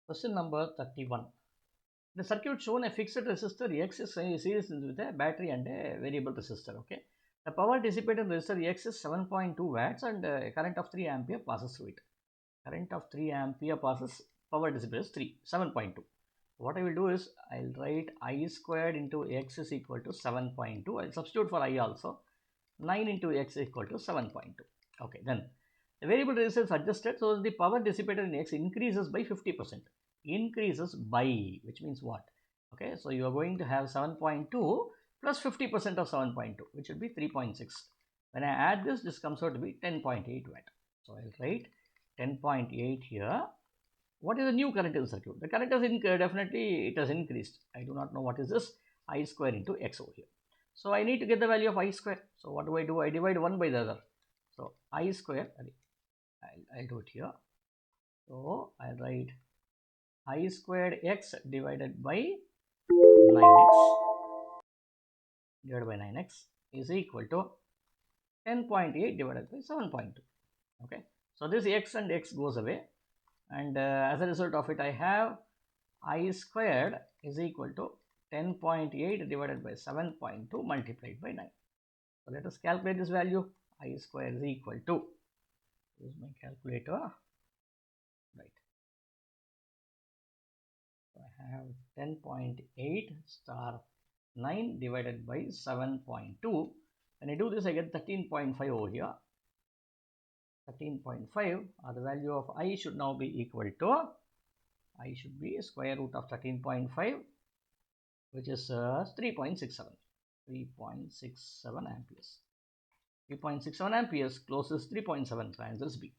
Question number 31. The circuit shown a fixed resistor X is series with a battery and a variable resistor. Okay. The power dissipated resistor X is 7.2 watts and a current of 3 ampere passes through it. Current of 3 ampere passes, power dissipated is 7.2. What I will do is I'll write I squared into X is equal to 7.2. I'll substitute for I also. 9 into X is equal to 7.2. Okay, then the variable resistance is adjusted, so the power dissipated in X increases by 50%. Increases by, which means what? Okay, so you are going to have 7.2 plus 50% of 7.2, which will be 3.6. When I add this, this comes out to be 10.8 watt. So I'll write 10.8 here. What is the new current in the circuit? The current has definitely it has increased. I do not know what is this. I square into X over here. So I need to get the value of I square. So what do? I divide one by the other. So I square, I'll do it here. So I'll write I squared X divided by 9x is equal to 10.8 divided by 7.2. Okay. So this X and X goes away. And as a result of it, I have I squared is equal to 10.8 divided by 7.2 multiplied by 9. So let us calculate this value. I square is equal to, use my calculator, right. So I have 10.8 star 9 divided by 7.2. When I do this, I get 13.5 over here. 13.5, the value of I should now be equal to, I should be square root of 13.5, which is 3.67. 3.67 amperes. 3.67 amperes closes 3.7, so answer is B.